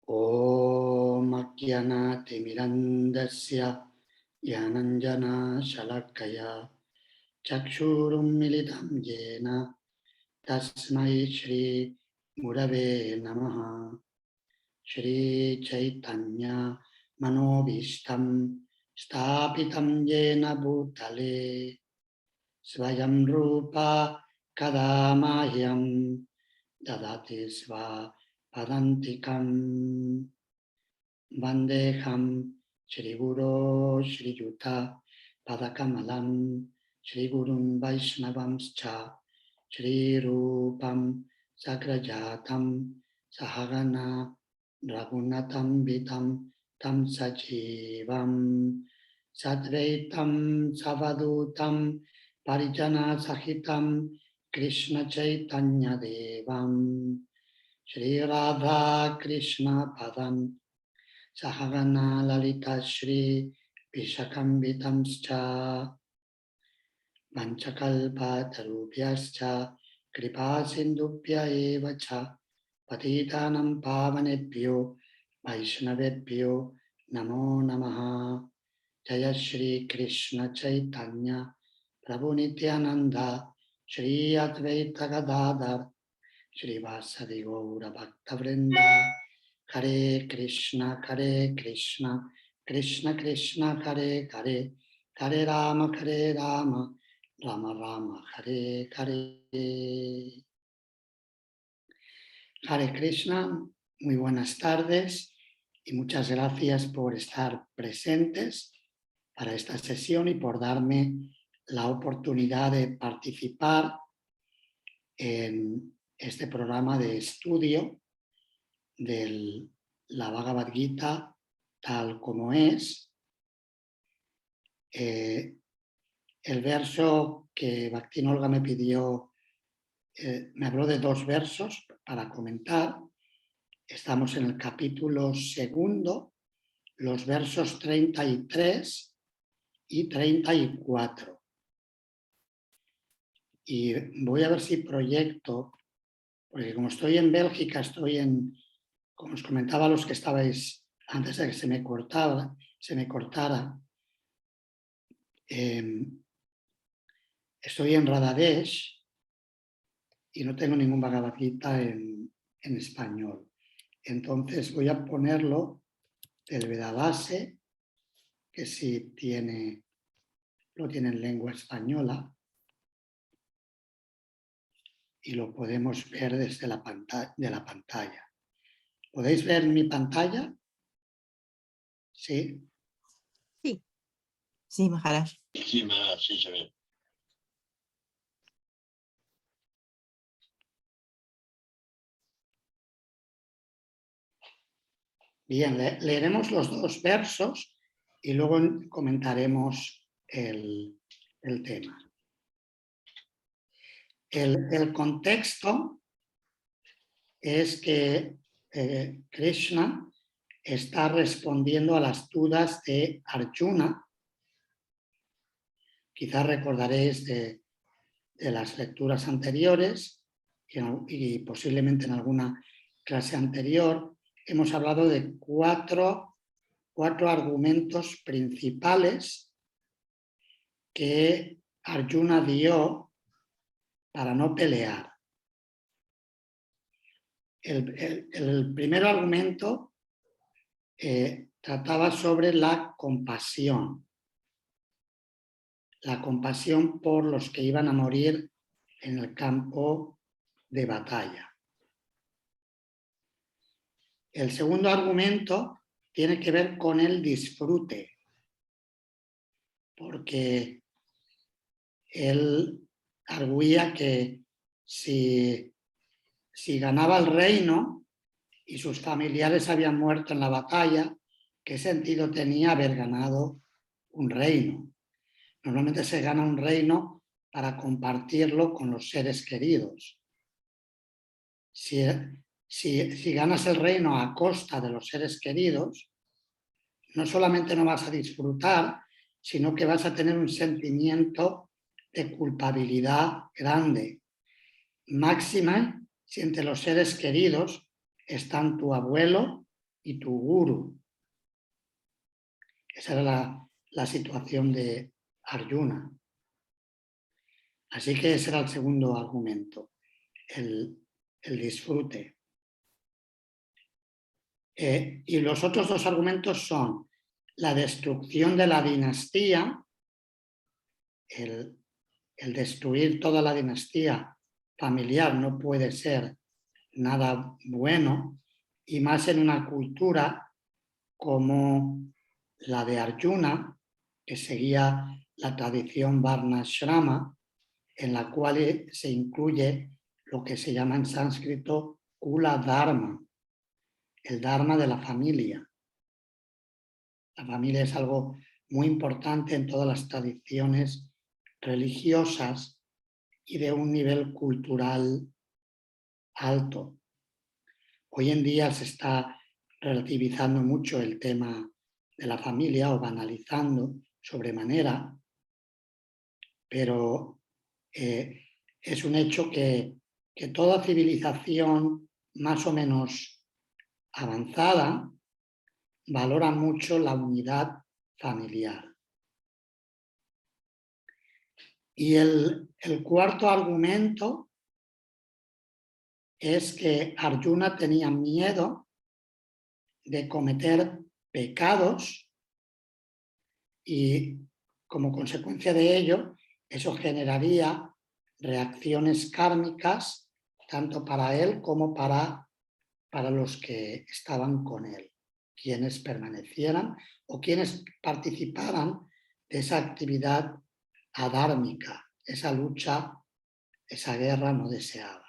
Om Ajnanati Mirandasya Yananjana Shalakaya Chakshurum Militam Yena Tasmai Shri Murave Namaha. Shri Chaitanya Manobishtam Stapitam Yena Bhutale Svayam Rupa Kadamahyam Dadati Sva Padantikam Vandeham Shri Guru Shri Yuta Padakamalam Shri Gurum Vaishnavamscha Shri Rupam Sagrajatam Sahagana Raghunatam Vitam Tam Sajivam Sadvaitam Savadutam Parijana Sahitam Krishna Chaitanya Devam Shri Radha Krishna Padam Sahagana Lalita Shri Vishakambitamscha Vanchakalpa Tarubhyascha Kripa Sindhubhya Evacha Patitanam Pavanebhyo Vaishnavebhyo Namo Namaha. Jaya Shri Krishna Chaitanya Prabhu Nityananda Shri Advaita Gadadhar Shri Vasadi Gaura Bhakta Vrinda Hare Krishna Krishna Krishna Hare Hare Hare Rama Rama Rama Hare Hare. Hare Krishna, muy buenas tardes y muchas gracias por estar presentes para esta sesión y por darme la oportunidad de participar en este programa de estudio de la Bhagavad Gita tal como es. El verso que Bhaktin Olga me pidió, me habló de 2 versos para comentar. Estamos en el capítulo 2, los versos 33 y 34. Y voy a ver si proyecto, porque como estoy en Bélgica, como os comentaba a los que estabais antes de que se me cortara, estoy en Radhadesh y no tengo ningún Bhagavad Gita en español. Entonces voy a ponerlo del Vedabase, que sí lo tiene en lengua española, y lo podemos ver desde la pantalla. ¿Podéis ver mi pantalla? ¿Sí? Sí. Sí, Maharaj. Sí, Maharaj, sí se ve. Bien, leeremos los 2 versos y luego comentaremos el tema. El contexto es que Krishna está respondiendo a las dudas de Arjuna. Quizás recordaréis de las lecturas anteriores y posiblemente en alguna clase anterior hemos hablado de cuatro argumentos principales que Arjuna dio para no pelear. El primer argumento trataba sobre la compasión por los que iban a morir en el campo de batalla. El segundo argumento tiene que ver con el disfrute, porque él arguía que si ganaba el reino y sus familiares habían muerto en la batalla, ¿qué sentido tenía haber ganado un reino? Normalmente se gana un reino para compartirlo con los seres queridos. Si ganas el reino a costa de los seres queridos, no solamente no vas a disfrutar, sino que vas a tener un sentimiento de culpabilidad grande. Máxima si entre los seres queridos están tu abuelo y tu guru. Esa era la situación de Arjuna. Así que ese era el segundo argumento, el disfrute. Y los otros dos argumentos son la destrucción de la dinastía, el destruir toda la dinastía familiar no puede ser nada bueno, y más en una cultura como la de Arjuna, que seguía la tradición Varnashrama, en la cual se incluye lo que se llama en sánscrito Kula Dharma, el Dharma de la familia. La familia es algo muy importante en todas las tradiciones religiosas y de un nivel cultural alto. Hoy en día se está relativizando mucho el tema de la familia o banalizando sobremanera, pero es un hecho que toda civilización más o menos avanzada valora mucho la unidad familiar. Y el cuarto argumento es que Arjuna tenía miedo de cometer pecados y como consecuencia de ello, eso generaría reacciones kármicas tanto para él como para los que estaban con él, quienes permanecieran o quienes participaran de esa actividad adármica, esa lucha, esa guerra no deseada.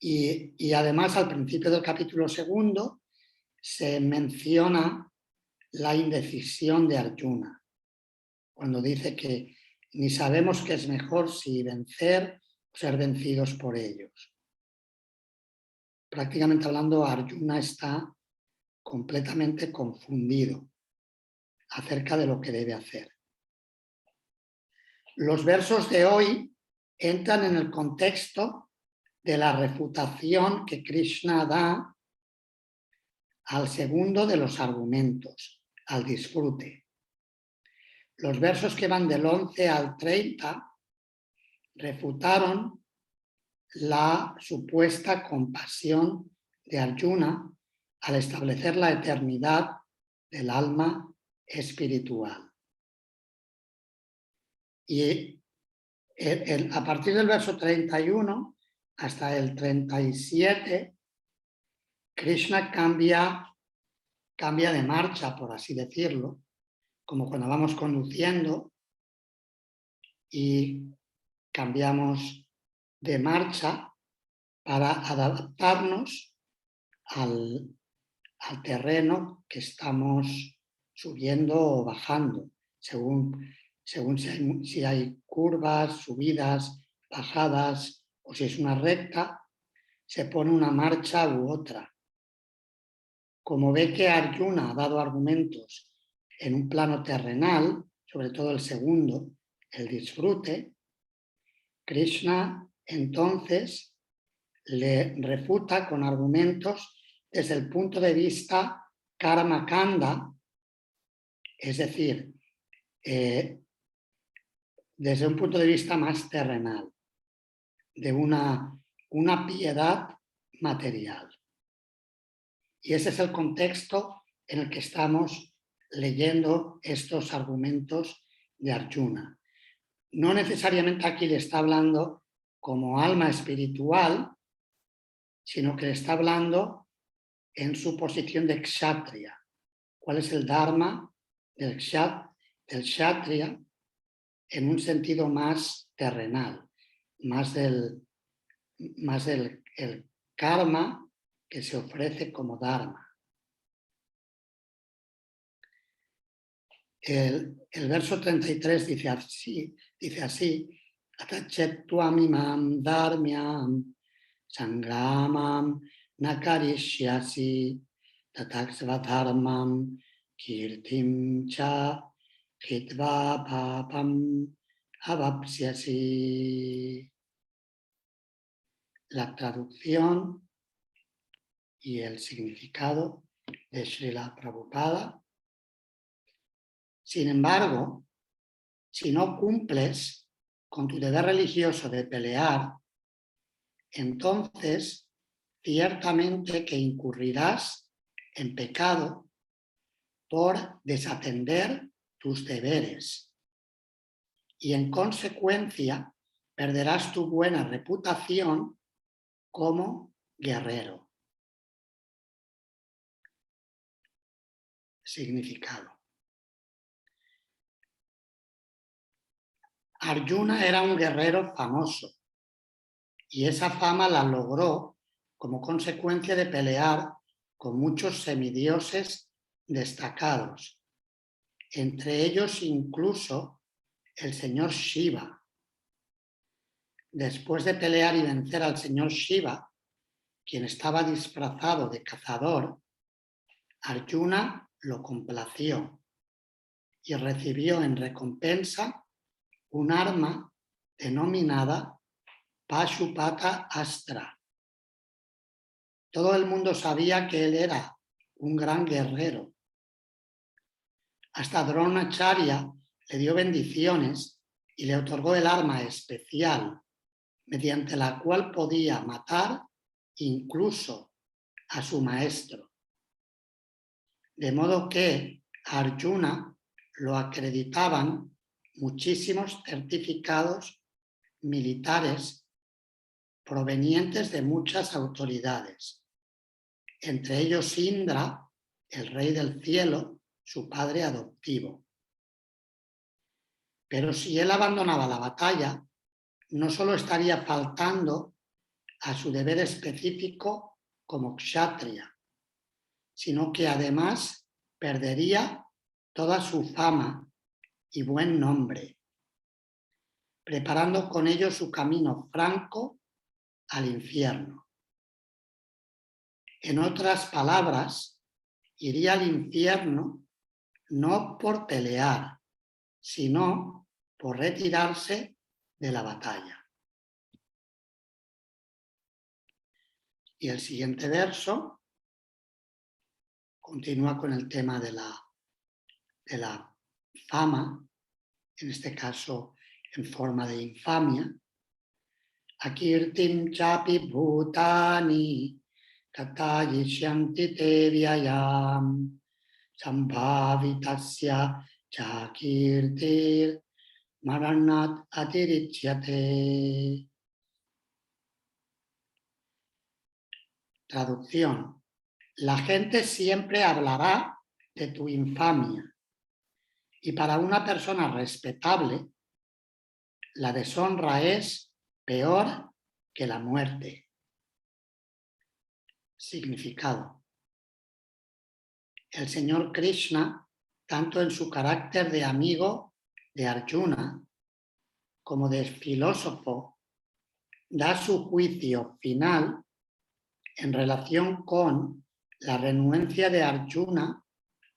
Y además al principio del capítulo 2 se menciona la indecisión de Arjuna, cuando dice que ni sabemos qué es mejor, si vencer o ser vencidos por ellos. Prácticamente hablando, Arjuna está completamente confundido acerca de lo que debe hacer. Los versos de hoy entran en el contexto de la refutación que Krishna da al segundo de los argumentos, al disfrute. Los versos que van del 11 al 30 refutaron la supuesta compasión de Arjuna al establecer la eternidad del alma espiritual. Y a partir del verso 31 hasta el 37, Krishna cambia de marcha, por así decirlo, como cuando vamos conduciendo y cambiamos de marcha para adaptarnos al terreno que estamos subiendo o bajando, según si hay curvas, subidas, bajadas, o si es una recta, se pone una marcha u otra. Como ve que Arjuna ha dado argumentos en un plano terrenal, sobre todo el segundo, el disfrute, Krishna entonces le refuta con argumentos desde el punto de vista karma kanda, es decir, desde un punto de vista más terrenal, de una piedad material. Y ese es el contexto en el que estamos leyendo estos argumentos de Arjuna. No necesariamente aquí le está hablando como alma espiritual, sino que le está hablando en su posición de kshatriya. ¿Cuál es el dharma del kshatriya en un sentido más terrenal, más del el karma que se ofrece como dharma? El verso 33 dice así, Atachettuamimam dharmyam sangramam nakarishyasi tataksvatharmam kirtim cha hitva papam avapsyasi. La traducción y el significado de Srila Prabhupada. Sin embargo, si no cumples con tu deber religioso de pelear, entonces ciertamente que incurrirás en pecado por desatender tus deberes y en consecuencia perderás tu buena reputación como guerrero. Significado. Arjuna era un guerrero famoso y esa fama la logró como consecuencia de pelear con muchos semidioses destacados, entre ellos incluso el señor Shiva. Después de pelear y vencer al señor Shiva, quien estaba disfrazado de cazador, Arjuna lo complació y recibió en recompensa un arma denominada Pashupata Astra. Todo el mundo sabía que él era un gran guerrero. Hasta Dronacharya le dio bendiciones y le otorgó el arma especial mediante la cual podía matar incluso a su maestro. De modo que a Arjuna lo acreditaban muchísimos certificados militares provenientes de muchas autoridades, entre ellos Indra, el rey del cielo, su padre adoptivo. Pero si él abandonaba la batalla, no solo estaría faltando a su deber específico como kshatriya, sino que además perdería toda su fama y buen nombre, preparando con ello su camino franco al infierno. En otras palabras, iría al infierno no por pelear, sino por retirarse de la batalla. Y el siguiente verso continúa con el tema de la fama, en este caso en forma de infamia. Akirtim chapi bhutani katayishyanti te vyayam sambhavitasya chakirtir maranat atirichyate. Traducción. La gente siempre hablará de tu infamia y para una persona respetable la deshonra es peor que la muerte. Significado. El Señor Krishna, tanto en su carácter de amigo de Arjuna como de filósofo, da su juicio final en relación con la renuencia de Arjuna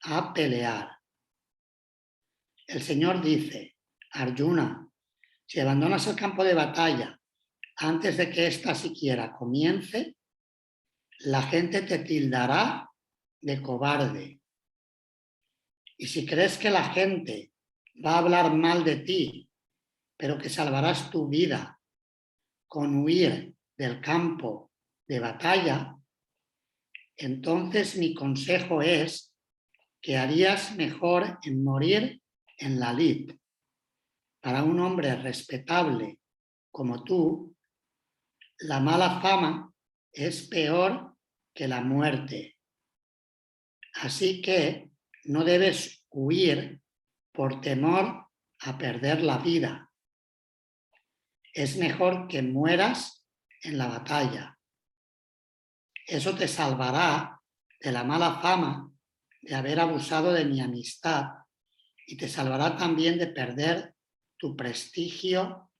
a pelear. El Señor dice: Arjuna, si abandonas el campo de batalla antes de que ésta siquiera comience, la gente te tildará de cobarde. Y si crees que la gente va a hablar mal de ti, pero que salvarás tu vida con huir del campo de batalla, entonces mi consejo es que harías mejor en morir en la lid. Para un hombre respetable como tú, la mala fama es peor que la muerte. Así que no debes huir por temor a perder la vida. Es mejor que mueras en la batalla. Eso te salvará de la mala fama de haber abusado de mi amistad y te salvará también de perder tu prestigio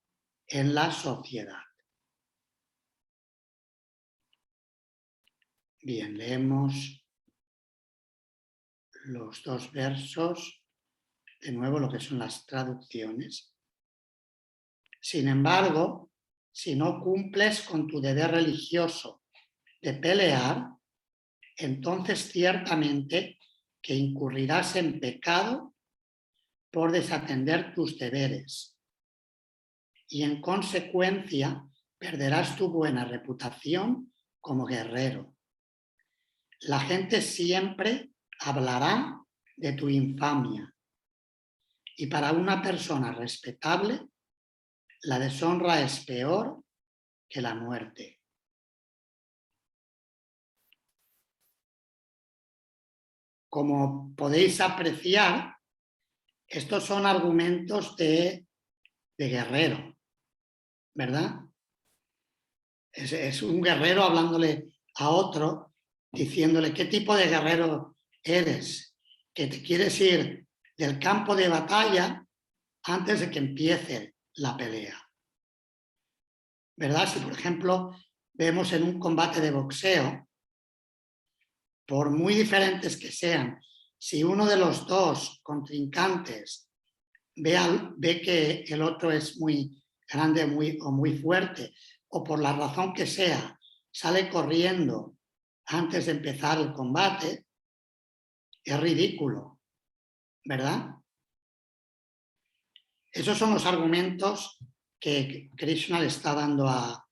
en la sociedad. Bien, leemos los dos versos, de nuevo lo que son las traducciones. Sin embargo, si no cumples con tu deber religioso de pelear, entonces ciertamente que incurrirás en pecado por desatender tus deberes y en consecuencia perderás tu buena reputación como guerrero. La gente siempre hablará de tu infamia y para una persona respetable la deshonra es peor que la muerte. Como podéis apreciar, estos son argumentos de guerrero, ¿verdad? Es un guerrero hablándole a otro, diciéndole qué tipo de guerrero eres, que te quieres ir del campo de batalla antes de que empiece la pelea. ¿Verdad? Si, por ejemplo, vemos en un combate de boxeo, por muy diferentes que sean, si uno de los dos contrincantes ve que el otro es muy grande o muy fuerte, o por la razón que sea, sale corriendo antes de empezar el combate, es ridículo, ¿verdad? Esos son los argumentos que Krishna le está dando a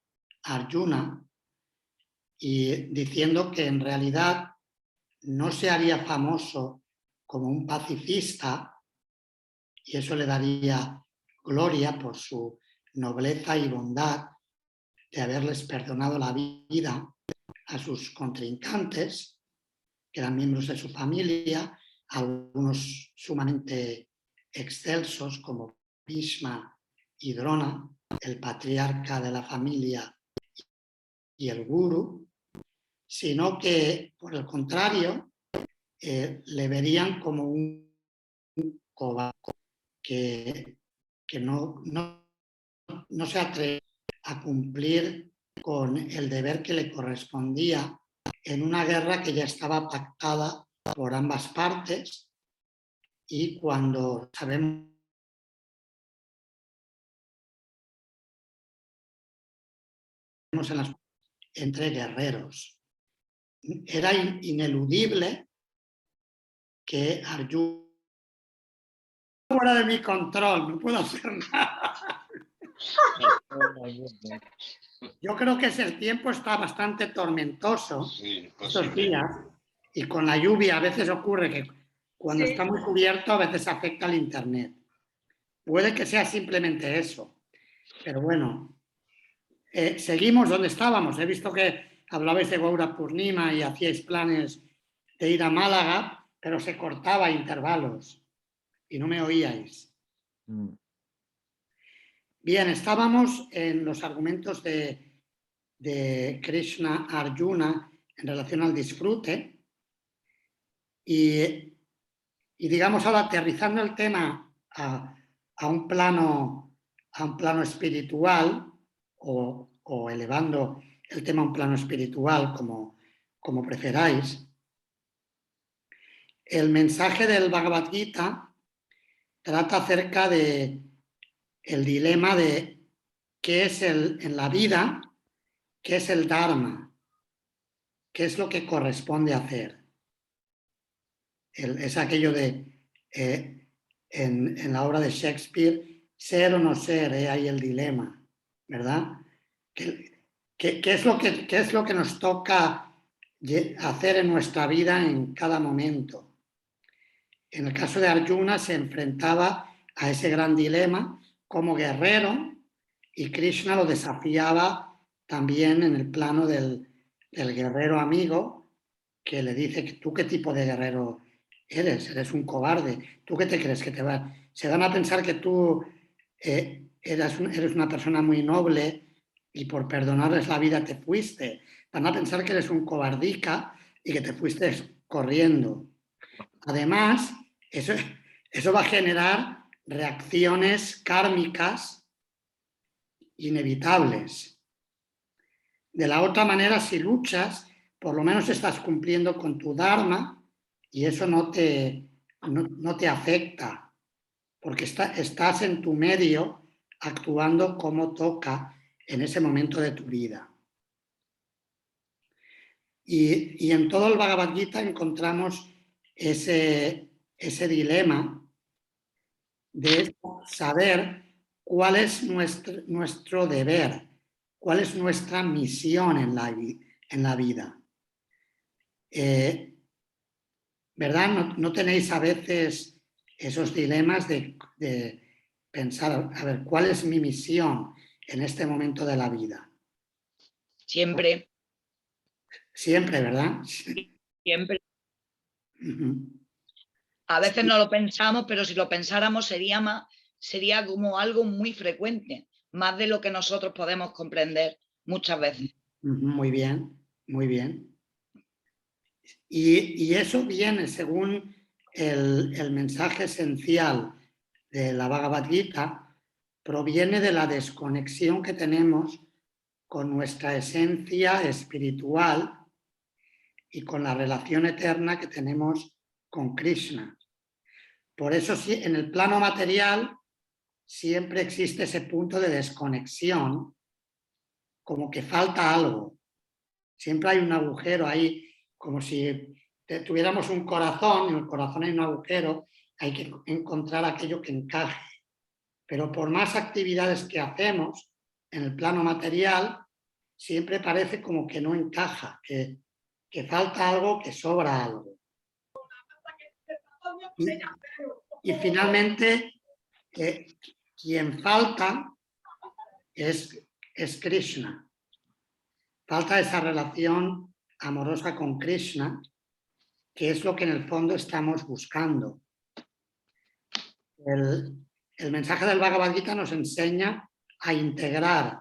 Arjuna y diciendo que en realidad no se haría famoso como un pacifista y eso le daría gloria por su nobleza y bondad de haberles perdonado la vida a sus contrincantes, que eran miembros de su familia, algunos sumamente excelsos como Bhishma y Drona, el patriarca de la familia y el guru, sino que, por el contrario, le verían como un cobarde que no se atreve a cumplir con el deber que le correspondía en una guerra que ya estaba pactada por ambas partes y cuando sabemos entre guerreros. Era ineludible que Arjuna fuera de mi control, no puedo hacer nada. Yo creo que el tiempo está bastante tormentoso estos días y con la lluvia a veces ocurre que cuando está muy cubierto a veces afecta al internet. Puede que sea simplemente eso, pero bueno, seguimos donde estábamos. He visto que hablabais de Gaura Purnima y hacíais planes de ir a Málaga, pero se cortaba a intervalos y no me oíais. Bien, estábamos en los argumentos de Krishna Arjuna en relación al disfrute y digamos ahora aterrizando el tema a un plano espiritual o elevando el tema a un plano espiritual como preferáis. El mensaje del Bhagavad Gita trata acerca de el dilema de qué es en la vida, qué es el Dharma, qué es lo que corresponde hacer. Es aquello de, en la obra de Shakespeare, ser o no ser, ahí el dilema, ¿verdad? ¿Qué es lo que nos toca hacer en nuestra vida en cada momento? En el caso de Arjuna se enfrentaba a ese gran dilema como guerrero y Krishna lo desafiaba también en el plano del guerrero amigo que le dice que tú qué tipo de guerrero eres un cobarde, ¿tú qué te crees que te va? Se van a pensar que tú eres una persona muy noble y por perdonarles la vida te fuiste, van a pensar que eres un cobardica y que te fuiste corriendo. Además, eso va a generar reacciones kármicas inevitables. De la otra manera, si luchas, por lo menos estás cumpliendo con tu dharma y eso no te afecta, porque estás en tu medio actuando como toca en ese momento de tu vida. Y en todo el Bhagavad Gita encontramos ese dilema de saber cuál es nuestro deber, cuál es nuestra misión en la vida. ¿Verdad? ¿No tenéis a veces esos dilemas de pensar, a ver, cuál es mi misión en este momento de la vida? Siempre, Siempre, ¿verdad? siempre. Ujú. A veces no lo pensamos, pero si lo pensáramos sería como algo muy frecuente, más de lo que nosotros podemos comprender muchas veces. Muy bien, muy bien. Y eso viene según el mensaje esencial de la Bhagavad Gita, proviene de la desconexión que tenemos con nuestra esencia espiritual y con la relación eterna que tenemos con Krishna. Por eso en el plano material siempre existe ese punto de desconexión, como que falta algo. Siempre hay un agujero ahí, como si tuviéramos un corazón, y en el corazón hay un agujero, hay que encontrar aquello que encaje. Pero por más actividades que hacemos en el plano material, siempre parece como que no encaja, que falta algo, que sobra algo. Y finalmente, quien falta es Krishna. Falta esa relación amorosa con Krishna, que es lo que en el fondo estamos buscando. El mensaje del Bhagavad Gita nos enseña a integrar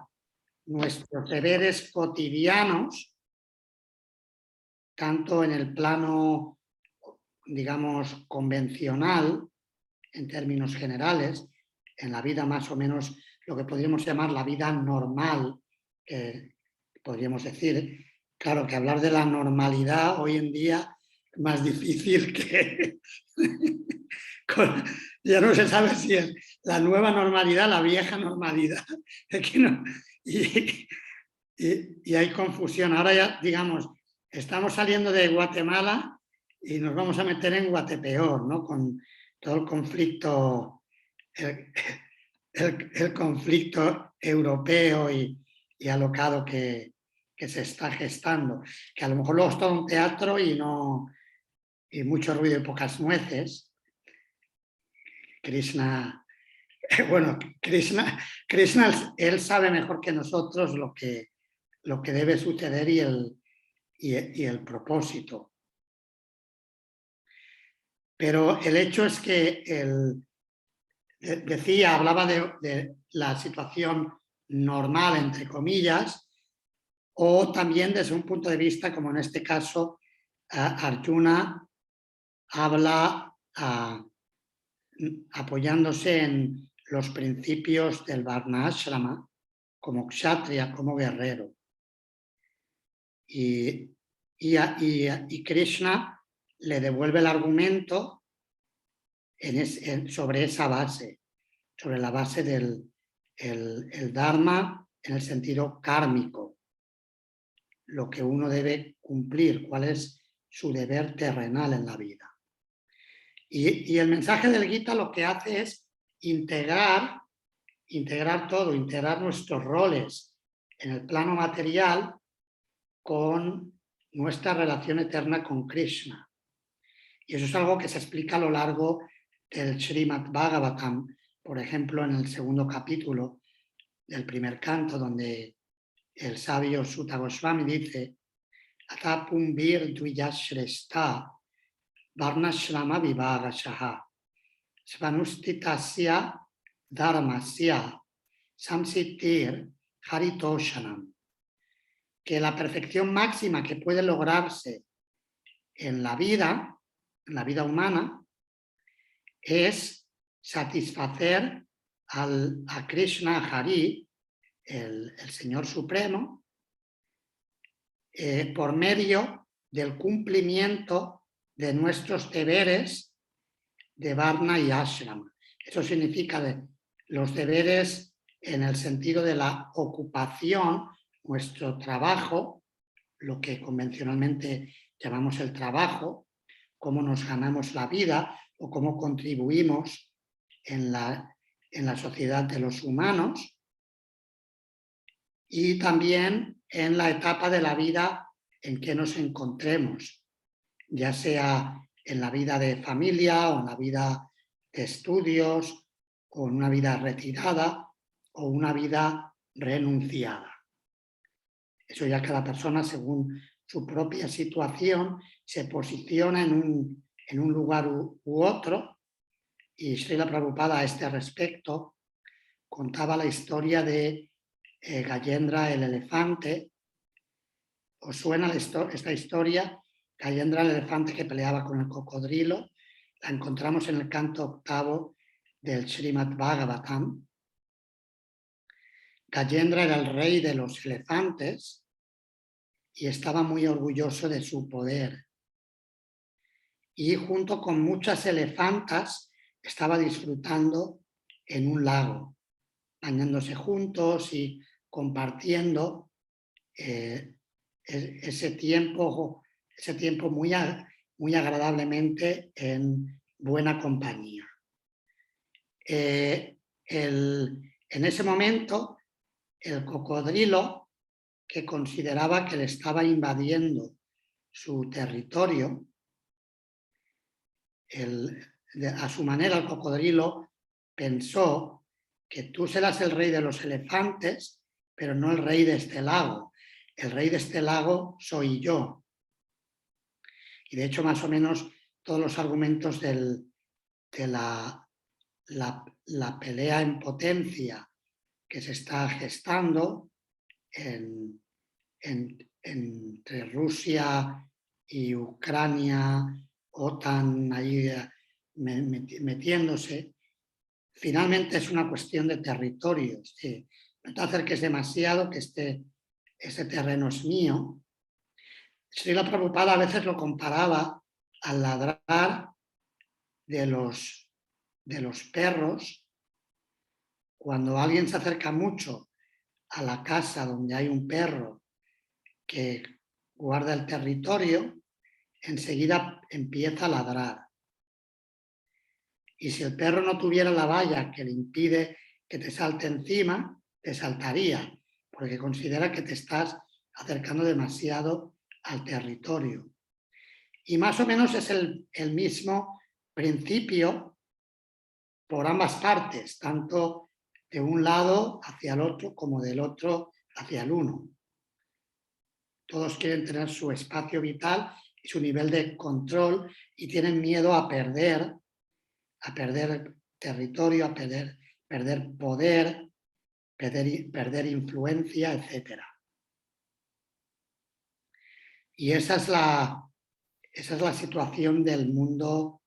nuestros deberes cotidianos, tanto en el plano, digamos, convencional, en términos generales, en la vida más o menos lo que podríamos llamar la vida normal, podríamos decir, claro que hablar de la normalidad hoy en día es más difícil que... ya no se sabe si es la nueva normalidad, la vieja normalidad. Es que no, y hay confusión. Ahora ya, digamos, estamos saliendo de Guatemala y nos vamos a meter en Guatepeor, ¿no? Con todo el conflicto, el conflicto europeo y alocado que se está gestando. Que a lo mejor luego es todo un teatro y mucho ruido y pocas nueces. Krishna, bueno, Krishna, él sabe mejor que nosotros lo que debe suceder y el propósito. Pero el hecho es que hablaba de la situación normal, entre comillas, o también desde un punto de vista, como en este caso, Arjuna habla apoyándose en los principios del Varnashrama, como kshatriya, como guerrero. Y Krishna le devuelve el argumento sobre esa base, sobre la base del el Dharma en el sentido kármico, lo que uno debe cumplir, cuál es su deber terrenal en la vida. Y el mensaje del Gita lo que hace es integrar todo, integrar nuestros roles en el plano material con nuestra relación eterna con Krishna. Y eso es algo que se explica a lo largo del Srimad Bhagavatam, por ejemplo, en el segundo capítulo del primer canto, donde el sabio Sutta Goswami dice: Atapumbir dviyashresta varnashrama vivāgashaha svanustitasya dharmasya samsitir haritoshanam. Que la perfección máxima que puede lograrse en la vida humana, es satisfacer a Krishna Hari, el Señor Supremo, por medio del cumplimiento de nuestros deberes de Varna y Ashrama. Eso significa los deberes en el sentido de la ocupación, nuestro trabajo lo que convencionalmente llamamos el trabajo, cómo nos ganamos la vida o cómo contribuimos en la sociedad de los humanos, y también en la etapa de la vida en que nos encontremos, ya sea en la vida de familia o en la vida de estudios o en una vida retirada o una vida renunciada. Eso ya cada persona, según su propia situación, se posiciona en un lugar u otro. Y Srila Prabhupada a este respecto contaba la historia de Gayendra el elefante. ¿Os suena esta historia? Gayendra el elefante que peleaba con el cocodrilo. La encontramos en el canto octavo del Srimad Bhagavatam. Gayendra era el rey de los elefantes y estaba muy orgulloso de su poder. Y junto con muchas elefantas estaba disfrutando en un lago, bañándose juntos y compartiendo ese tiempo muy agradablemente en buena compañía. En ese momento, el cocodrilo, que consideraba que le estaba invadiendo su territorio, a su manera el cocodrilo pensó que tú serás el rey de los elefantes, pero no el rey de este lago. El rey de este lago soy yo. Y de hecho, más o menos, todos los argumentos de la pelea en potencia que se está gestando entre Rusia y Ucrania, OTAN ahí metiéndose, finalmente es una cuestión de territorio. No te acerques demasiado, que este terreno es mío. Srila Prabhupada a veces lo comparaba al ladrar de los perros. Cuando alguien se acerca mucho a la casa donde hay un perro que guarda el territorio, enseguida empieza a ladrar. Y si el perro no tuviera la valla que le impide que te salte encima, te saltaría, porque considera que te estás acercando demasiado al territorio. Y más o menos es el mismo principio por ambas partes, tanto de un lado hacia el otro como del otro hacia el uno. Todos quieren tener su espacio vital y su nivel de control y tienen miedo a perder territorio, a perder poder, perder influencia, etc. Y esa es la situación del mundo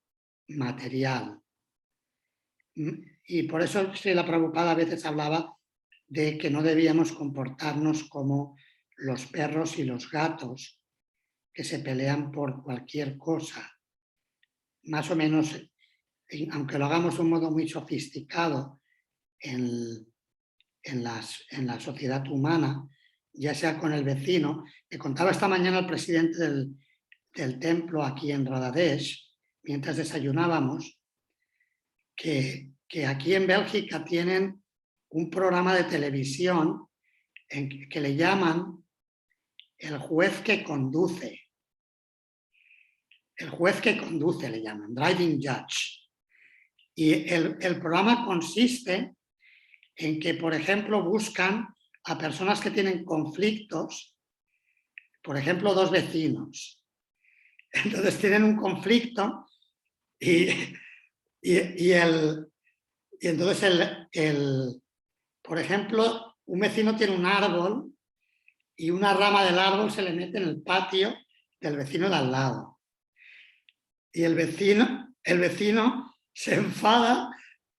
material. Y por eso Srila Prabhupada a veces hablaba de que no debíamos comportarnos como los perros y los gatos que se pelean por cualquier cosa. Más o menos, aunque lo hagamos de un modo muy sofisticado en la sociedad humana, ya sea con el vecino. Le contaba esta mañana al presidente del templo aquí en Radhadesh, mientras desayunábamos, que aquí en Bélgica tienen un programa de televisión que le llaman el juez que conduce. El juez que conduce le llaman, driving judge. Y el programa consiste en que, por ejemplo, buscan a personas que tienen conflictos, por ejemplo, dos vecinos. Entonces tienen un conflicto y entonces por ejemplo, un vecino tiene un árbol y una rama del árbol se le mete en el patio del vecino de al lado. Y el vecino se enfada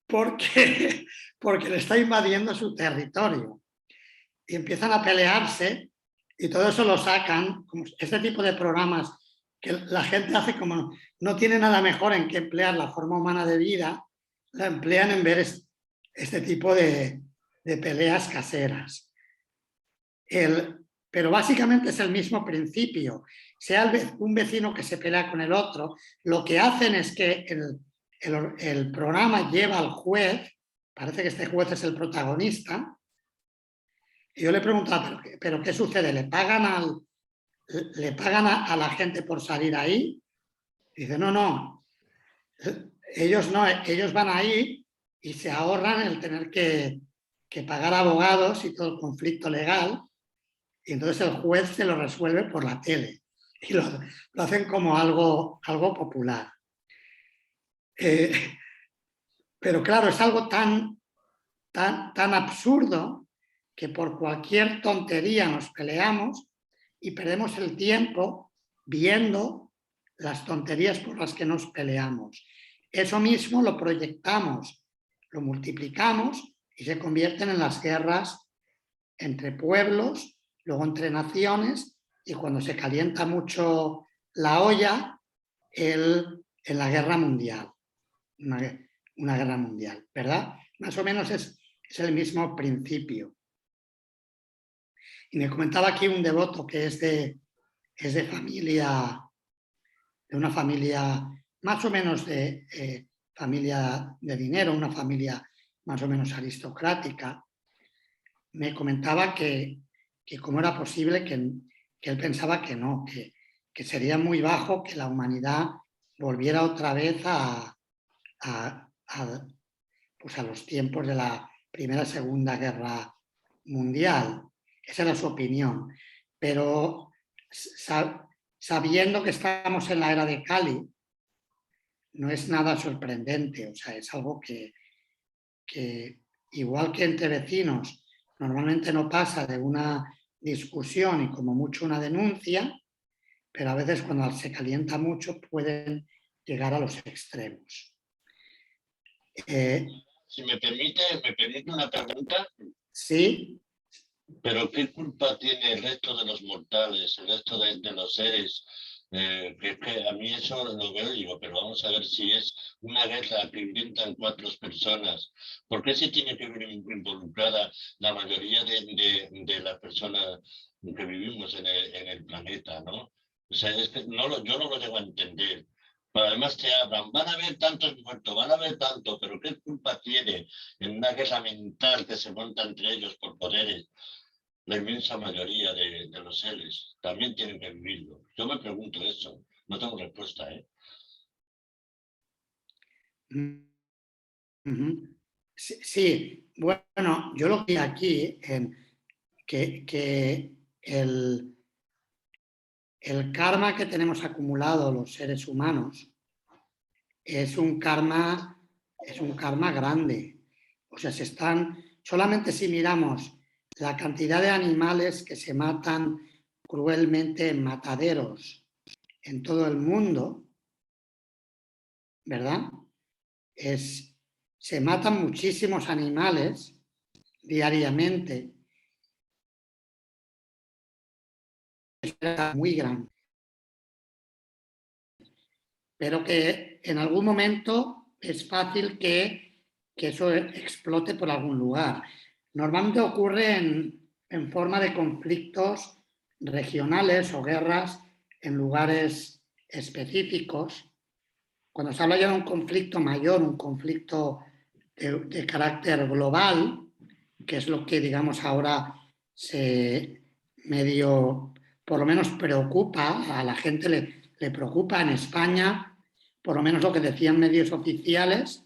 porque le está invadiendo su territorio. Y empiezan a pelearse y todo eso lo sacan, como este tipo de programas que la gente hace como no tiene nada mejor en que emplear la forma humana de vida, la emplean en ver este tipo de peleas caseras. pero básicamente es el mismo principio. Sea un vecino que se pelea con el otro, lo que hacen es que el programa lleva al juez, parece que este juez es el protagonista, y yo le preguntaba, ¿pero qué sucede? ¿Le pagan a la gente por salir ahí? Y dice, no, ellos no, ellos van ahí y se ahorran el tener que pagar abogados y todo el conflicto legal, y entonces el juez se lo resuelve por la tele y lo hacen como algo popular. Pero claro, es algo tan absurdo que por cualquier tontería nos peleamos y perdemos el tiempo viendo las tonterías por las que nos peleamos. Eso mismo lo proyectamos, lo multiplicamos y se convierten en las guerras entre pueblos, luego entre naciones, y cuando se calienta mucho la olla, en la guerra mundial, una guerra mundial, ¿verdad? Más o menos es el mismo principio. Y me comentaba aquí un devoto que es de familia, de una familia más o menos de familia de dinero, una familia más o menos aristocrática. Me comentaba que cómo era posible que él pensaba que no, que sería muy bajo que la humanidad volviera otra vez a los tiempos de la Primera y Segunda Guerra Mundial. Esa era su opinión. Pero sabiendo que estamos en la era de Kali, no es nada sorprendente. O sea, es algo que igual que entre vecinos, normalmente no pasa de una discusión y como mucho una denuncia, pero a veces cuando se calienta mucho pueden llegar a los extremos. Si me permite una pregunta. Sí. ¿Pero qué culpa tiene el resto de los mortales, el resto de los seres? Que a mí eso lo veo y digo, pero vamos a ver si es una guerra que inventan 4 personas. ¿Por qué se tiene que ver involucrada la mayoría de las personas que vivimos en el planeta, ¿no? O sea, es que yo no lo llego a entender. Pero además te hablan, van a haber tantos muertos, van a haber tanto, pero ¿qué culpa tiene en una guerra mental que se monta entre ellos por poderes? La inmensa mayoría de los seres también tienen que vivirlo. Yo me pregunto eso, no tengo respuesta, ¿eh? Sí, bueno, yo lo que aquí, que el karma que tenemos acumulado los seres humanos es un karma grande. O sea, solamente si miramos la cantidad de animales que se matan cruelmente en mataderos en todo el mundo, ¿verdad? Se matan muchísimos animales diariamente. Es muy grande. Pero que en algún momento es fácil que eso explote por algún lugar. Normalmente ocurre en forma de conflictos regionales o guerras en lugares específicos. Cuando se habla ya de un conflicto mayor, un conflicto de carácter global, que es lo que, digamos, ahora por lo menos preocupa, a la gente le preocupa en España, por lo menos lo que decían medios oficiales,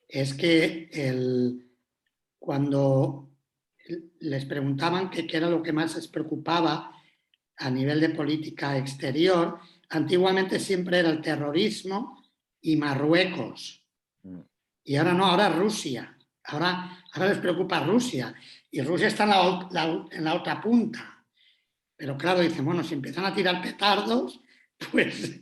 es que cuando les preguntaban qué era lo que más les preocupaba a nivel de política exterior, antiguamente siempre era el terrorismo y Marruecos. Y ahora no, ahora Rusia. Ahora les preocupa Rusia. Y Rusia está en la otra punta. Pero claro, dicen, bueno, si empiezan a tirar petardos, pues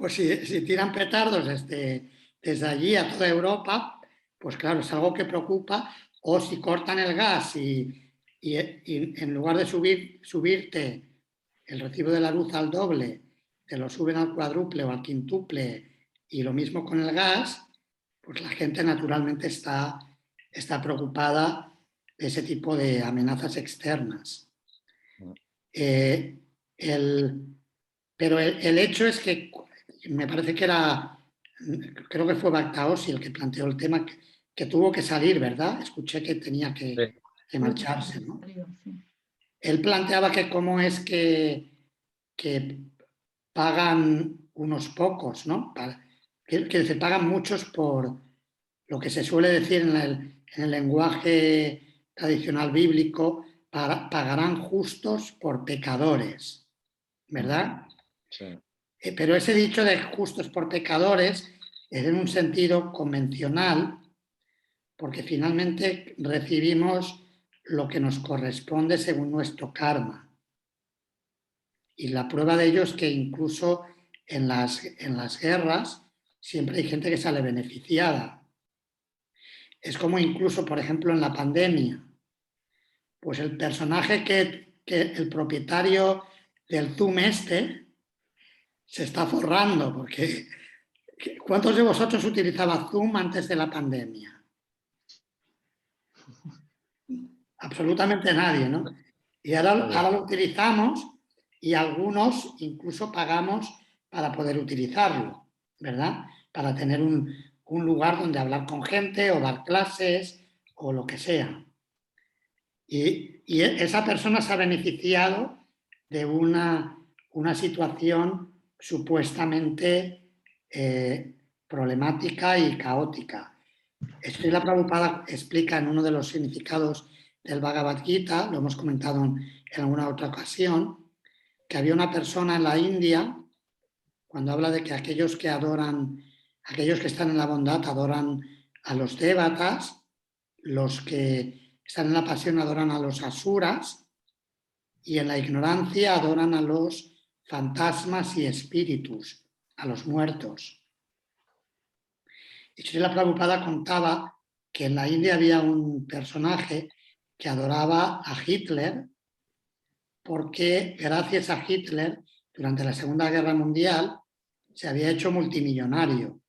si tiran petardos desde allí a toda Europa, pues claro, es algo que preocupa. O si cortan el gas y en lugar de subirte el recibo de la luz al doble, te lo suben al cuádruple o al quintuple, y lo mismo con el gas, pues la gente naturalmente está preocupada de ese tipo de amenazas externas. Pero el hecho es que me parece que creo que fue Baktaosi el que planteó el tema, que tuvo que salir, ¿verdad? Escuché que tenía que marcharse, ¿no? Él planteaba que cómo es que pagan unos pocos, ¿no? Que se pagan muchos por lo que se suele decir en el lenguaje tradicional bíblico, pagarán justos por pecadores, ¿verdad? Sí. Pero ese dicho de justos por pecadores es en un sentido convencional, porque finalmente recibimos lo que nos corresponde según nuestro karma. Y la prueba de ello es que incluso en las guerras siempre hay gente que sale beneficiada. Es como incluso, por ejemplo, en la pandemia, pues el personaje que el propietario del Zoom se está forrando, porque ¿cuántos de vosotros utilizaba Zoom antes de la pandemia? Absolutamente nadie, ¿no? Y ahora lo utilizamos y algunos incluso pagamos para poder utilizarlo, ¿verdad? Para tener un lugar donde hablar con gente o dar clases o lo que sea. Y esa persona se ha beneficiado de una situación supuestamente problemática y caótica. Srila Prabhupada explica en uno de los significados del Bhagavad Gita, lo hemos comentado en alguna otra ocasión, que había una persona en la India, cuando habla de que aquellos que están en la bondad adoran a los devatas, los que están en la pasión adoran a los asuras y en la ignorancia adoran a los fantasmas y espíritus, a los muertos. Y Srila Prabhupada contaba que en la India había un personaje que adoraba a Hitler porque gracias a Hitler, durante la Segunda Guerra Mundial, se había hecho multimillonario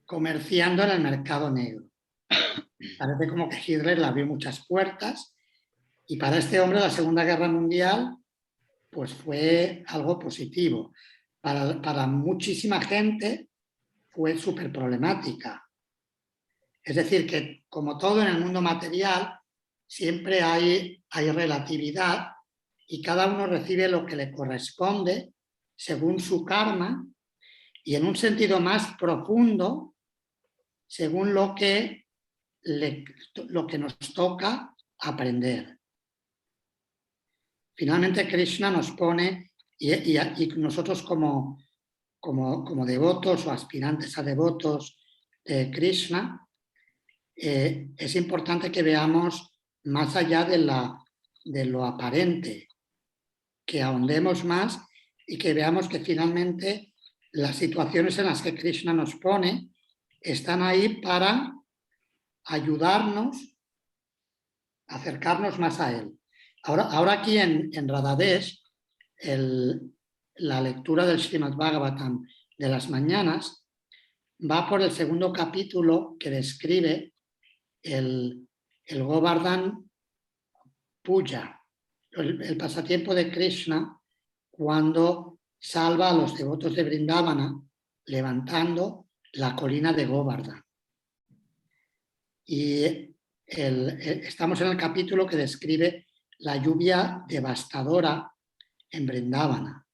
comerciando en el mercado negro. Parece como que Hitler le abrió muchas puertas y para este hombre la Segunda Guerra Mundial pues fue algo positivo. Para muchísima gente fue súper problemática. Es decir, que como todo en el mundo material, siempre hay relatividad y cada uno recibe lo que le corresponde según su karma y en un sentido más profundo, según lo que nos toca aprender. Finalmente Krishna nos pone, y nosotros como devotos o aspirantes a devotos de Krishna, es importante que veamos más allá de lo aparente, que ahondemos más y que veamos que finalmente las situaciones en las que Krishna nos pone están ahí para ayudarnos a acercarnos más a él. Ahora aquí en Radhadesh, la lectura del Srimad Bhagavatam de las mañanas va por el segundo capítulo que describe el Govardhan Puja, el pasatiempo de Krishna cuando salva a los devotos de Vrindavana levantando la colina de Govardhan. Y estamos en el capítulo que describe la lluvia devastadora en Vrindavana.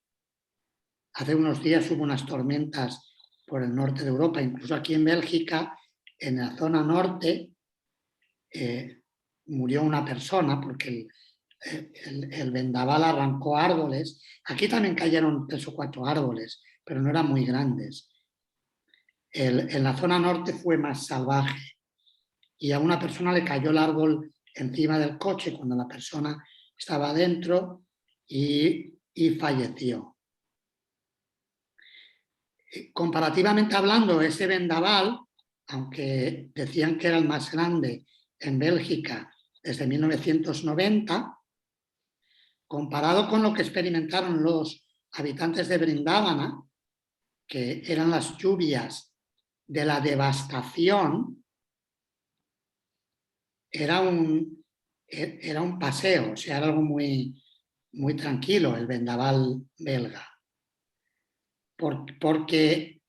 Hace unos días hubo unas tormentas por el norte de Europa, incluso aquí en Bélgica, en la zona norte, murió una persona porque el vendaval arrancó árboles. Aquí también cayeron 3 o 4 árboles, pero no eran muy grandes. En la zona norte fue más salvaje y a una persona le cayó el árbol encima del coche cuando la persona estaba dentro y falleció. Comparativamente hablando, ese vendaval, aunque decían que era el más grande en Bélgica desde 1990, comparado con lo que experimentaron los habitantes de Vrindavana, que eran las lluvias de la devastación, era un paseo, o sea, era algo muy, muy tranquilo el vendaval belga. Porque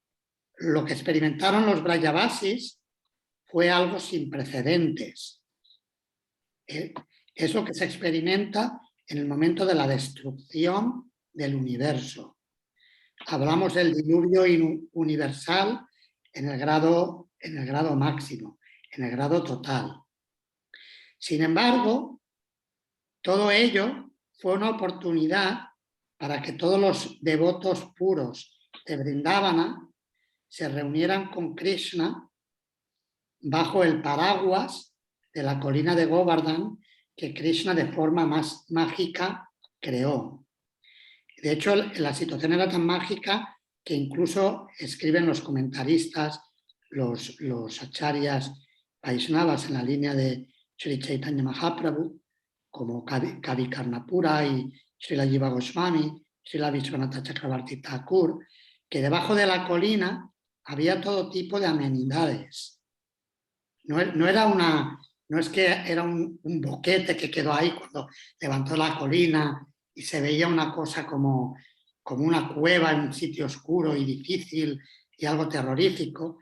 lo que experimentaron los Brajavasis fue algo sin precedentes. Es lo que se experimenta en el momento de la destrucción del universo. Hablamos del diluvio universal en el grado máximo, en el grado total. Sin embargo, todo ello fue una oportunidad para que todos los devotos puros de Vrindavana se reunieran con Krishna bajo el paraguas de la colina de Govardhan que Krishna de forma más mágica creó. De hecho, la situación era tan mágica que incluso escriben los comentaristas, los acharyas Vaishnavas en la línea de Sri Chaitanya Mahaprabhu, como Kavi Karnapura y Srila Jiva Goswami, Srila Vishwanatha Chakravarti Thakur, que debajo de la colina había todo tipo de amenidades. No es que era un boquete que quedó ahí cuando levantó la colina y se veía una cosa como una cueva en un sitio oscuro y difícil y algo terrorífico,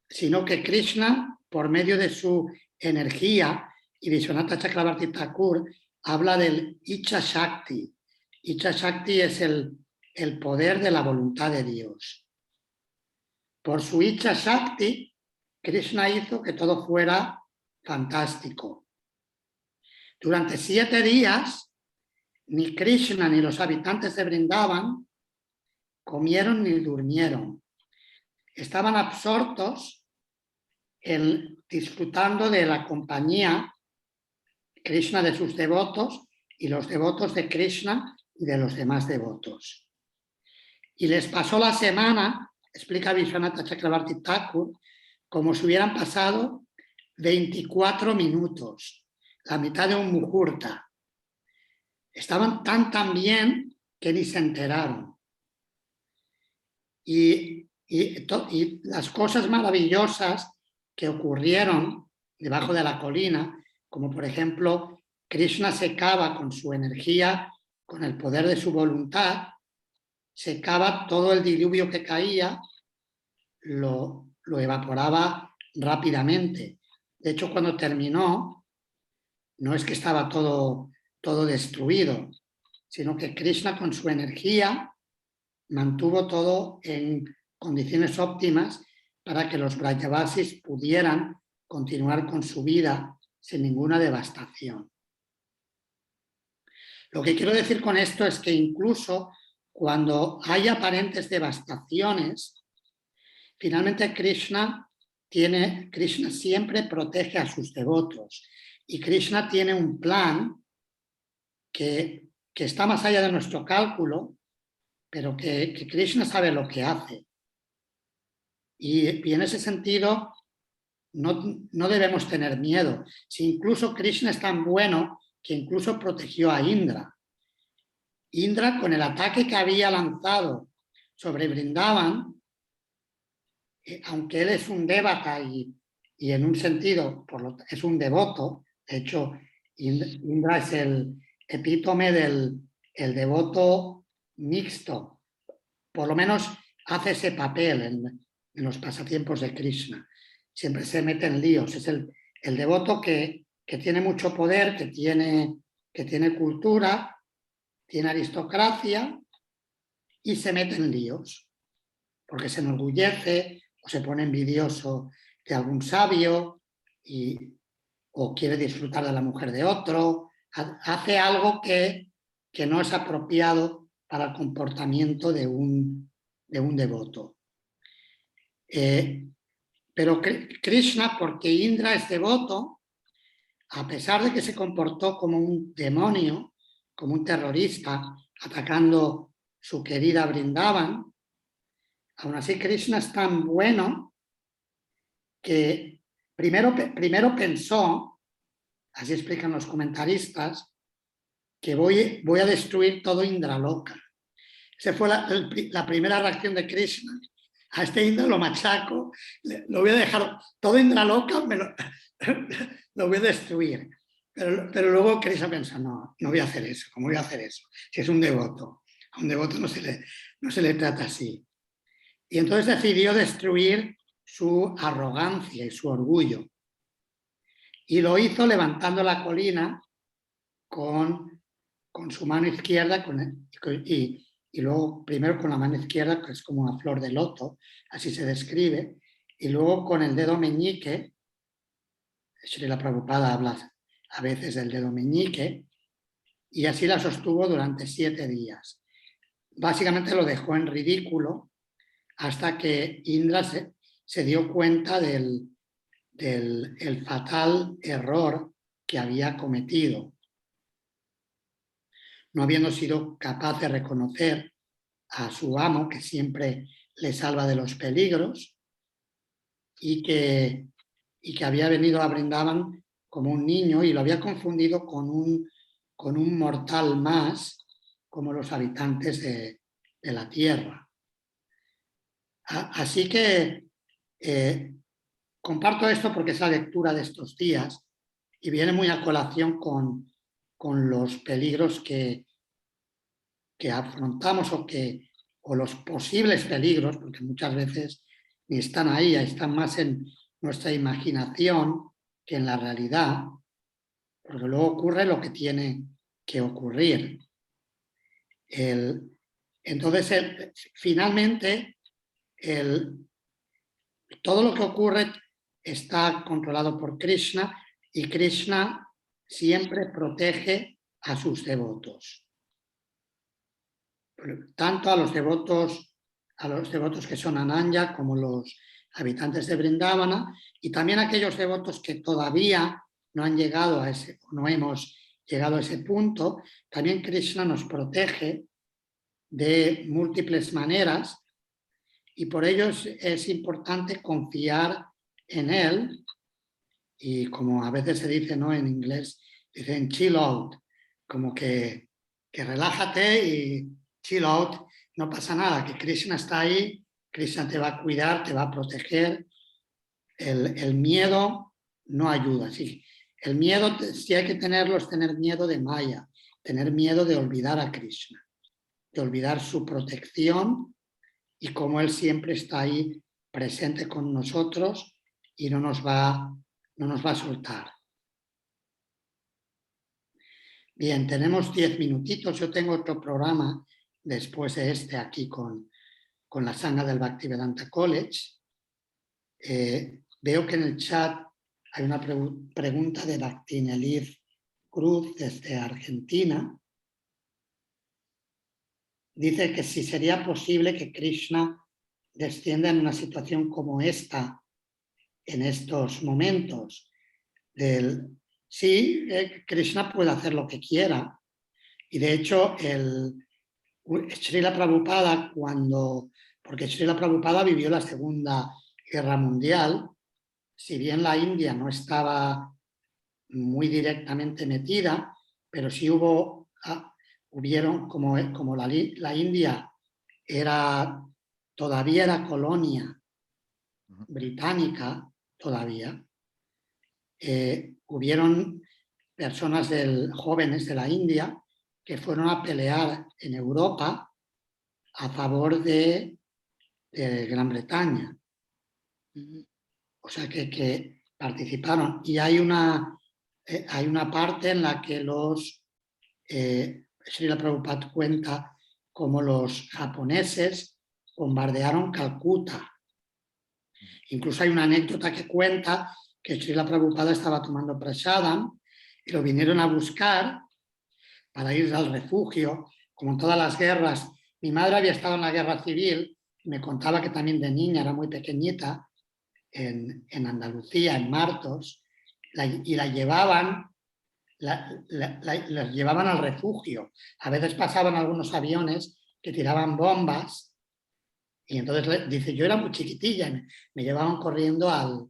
sino que Krishna, por medio de su energía, y Vishwanatha Chakravarti Thakur habla del Icha Shakti. Icha Shakti es el poder de la voluntad de Dios. Por su Icha Shakti, Krishna hizo que todo fuera fantástico. Durante 7 días, ni Krishna ni los habitantes de Vrindavan comieron ni durmieron. Estaban absortos disfrutando de la compañía Krishna de sus devotos y los devotos de Krishna y de los demás devotos. Y les pasó la semana, explica Vishwanatha Chakravarti Thakur, como si hubieran pasado 24 minutos, la mitad de un muhurta. Estaban tan bien que ni se enteraron. Y las cosas maravillosas que ocurrieron debajo de la colina, como por ejemplo, Krishna secaba con su energía, con el poder de su voluntad, secaba todo el diluvio que caía, lo evaporaba rápidamente. De hecho, cuando terminó, no es que estaba todo destruido, sino que Krishna con su energía mantuvo todo en condiciones óptimas para que los Brajavasis pudieran continuar con su vida sin ninguna devastación. Lo que quiero decir con esto es que incluso cuando hay aparentes devastaciones, finalmente Krishna siempre protege a sus devotos y Krishna tiene un plan que está más allá de nuestro cálculo, pero que Krishna sabe lo que hace. Y en ese sentido no debemos tener miedo. Si incluso Krishna es tan bueno que incluso protegió a Indra. Indra, con el ataque que había lanzado sobre Vrindavan, aunque él es un devata y en un sentido es un devoto, de hecho Indra es el epítome del devoto mixto, por lo menos hace ese papel en los pasatiempos de Krishna. Siempre se mete en líos, es el devoto que tiene mucho poder, que tiene cultura, tiene aristocracia y se mete en líos, porque se enorgullece o se pone envidioso de algún sabio o quiere disfrutar de la mujer de otro, hace algo que no es apropiado para el comportamiento de un devoto. Pero Krishna, porque Indra es devoto, a pesar de que se comportó como un demonio, como un terrorista, atacando su querida Vrindavan, aún así Krishna es tan bueno que primero pensó, así explican los comentaristas, que voy a destruir todo Indraloka. Esa fue la primera reacción de Krishna. A este Indra lo machaco, lo voy a dejar todo Indraloka, lo voy a destruir. Pero luego Krishna pensó, no, no voy a hacer eso, ¿cómo voy a hacer eso? Si es un devoto, a un devoto no se le trata así. Y entonces decidió destruir su arrogancia y su orgullo. Y lo hizo levantando la colina con su mano izquierda y luego primero con la mano izquierda, que es como una flor de loto, así se describe, y luego con el dedo meñique. Srila Prabhupada habla a veces del dedo meñique, y así la sostuvo durante 7 días. Básicamente lo dejó en ridículo hasta que Indra se dio cuenta del fatal error que había cometido, no habiendo sido capaz de reconocer a su amo, que siempre le salva de los peligros, y que había venido a Brindavan como un niño y lo había confundido con un mortal más, como los habitantes de la tierra. Así que comparto esto porque es la lectura de estos días y viene muy a colación con los peligros que afrontamos o los posibles peligros, porque muchas veces ni están ahí, están más en nuestra imaginación que en la realidad, porque luego ocurre lo que tiene que ocurrir. Entonces, finalmente, todo lo que ocurre está controlado por Krishna y Krishna siempre protege a sus devotos. Tanto a los devotos que son Ananya como los habitantes de Vrindavana, y también a aquellos devotos que todavía no han llegado a no hemos llegado a ese punto. También Krishna nos protege de múltiples maneras y por ello es importante confiar en él, y como a veces se dice, ¿no? En inglés dicen chill out, como que relájate y chill out, no pasa nada, que Krishna está ahí, Krishna te va a cuidar, te va a proteger. El miedo no ayuda, sí. El miedo, si hay que tenerlo, es tener miedo de Maya, tener miedo de olvidar a Krishna, de olvidar su protección y cómo él siempre está ahí presente con nosotros y no nos va a soltar. Bien, tenemos 10 minutitos. Yo tengo otro programa después de este aquí con la Sangha del Bhaktivedanta College. Veo que en el chat hay una pregunta de Bhaktinelir Cruz desde Argentina. Dice que si sería posible que Krishna descienda en una situación como esta en estos momentos. Sí, Krishna puede hacer lo que quiera. Y de hecho, Srila Prabhupada, porque Srila Prabhupada vivió la Segunda Guerra Mundial, si bien la India no estaba muy directamente metida, pero sí hubieron, como la India todavía era colonia británica, todavía, hubieron personas jóvenes de la India que fueron a pelear en Europa a favor de Gran Bretaña. O sea que participaron. Y hay una parte en la que Srila Prabhupada cuenta cómo los japoneses bombardearon Calcuta. Incluso hay una anécdota que cuenta que Srila Prabhupada estaba tomando prasadam y lo vinieron a buscar para ir al refugio, como en todas las guerras. Mi madre había estado en la guerra civil y me contaba que también de niña, era muy pequeñita, en Andalucía, en Martos, y la llevaban al refugio. A veces pasaban algunos aviones que tiraban bombas y entonces dice, yo era muy chiquitilla, me llevaban corriendo al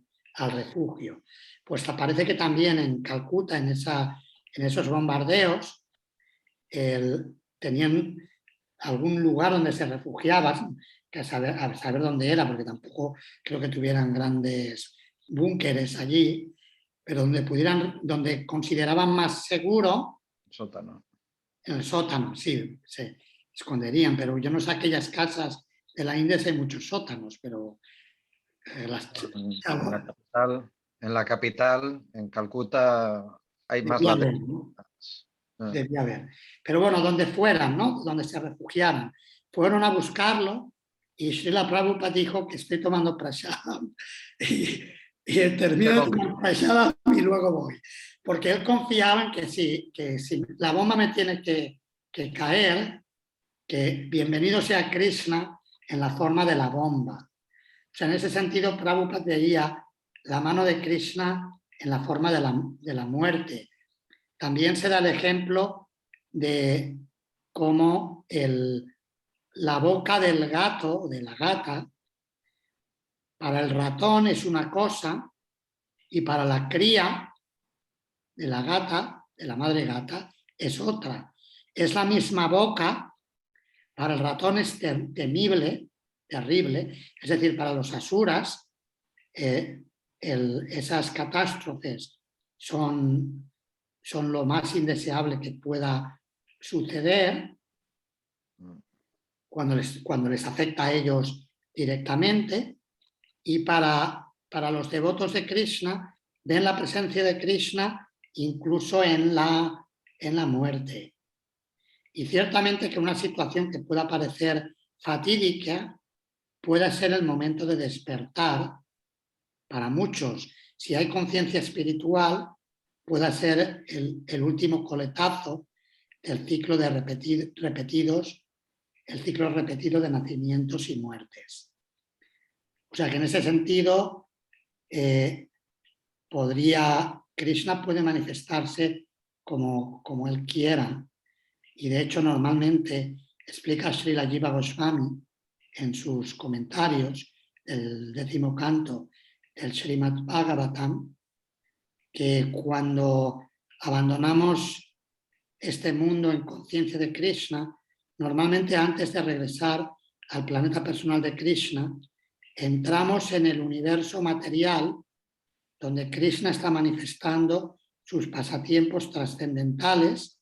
refugio. Pues parece que también en Calcuta, en esos bombardeos, tenían algún lugar donde se refugiaban, que a saber dónde era, porque tampoco creo que tuvieran grandes búnkeres allí, pero donde consideraban más seguro, Sótano. en el sótano, sí, se esconderían, pero yo no sé aquellas casas de la India si hay muchos sótanos, pero En la capital, en Calcuta, hay más debía haber, ladrillos. ¿no? Ah. Debía haber. Pero bueno, donde fueran, ¿no? Donde se refugiaran. Fueron a buscarlo y Srila Prabhupada dijo que estoy tomando prashadam y termino de tomar prashadam y luego voy. Porque él confiaba en que si la bomba me tiene que caer, que bienvenido sea Krishna en la forma de la bomba. O sea, en ese sentido, Prabhupada veía la mano de Krishna en la forma de la muerte. También se da el ejemplo de cómo la boca del gato o de la gata, para el ratón es una cosa y para la cría de la gata, de la madre gata, es otra. Es la misma boca, para el ratón es temible, terrible, es decir, para los asuras, esas catástrofes son lo más indeseable que pueda suceder cuando les afecta a ellos directamente, y para los devotos de Krishna ven la presencia de Krishna incluso en la muerte. Y ciertamente que una situación que pueda parecer fatídica pueda ser el momento de despertar para muchos. Si hay conciencia espiritual, pueda ser el último coletazo del ciclo de el ciclo repetido de nacimientos y muertes. O sea que en ese sentido, Krishna puede manifestarse como él quiera. Y de hecho normalmente explica Srila Jiva Goswami en sus comentarios del 10º canto del Srimad Bhagavatam, que cuando abandonamos este mundo en conciencia de Krishna, normalmente antes de regresar al planeta personal de Krishna, entramos en el universo material donde Krishna está manifestando sus pasatiempos trascendentales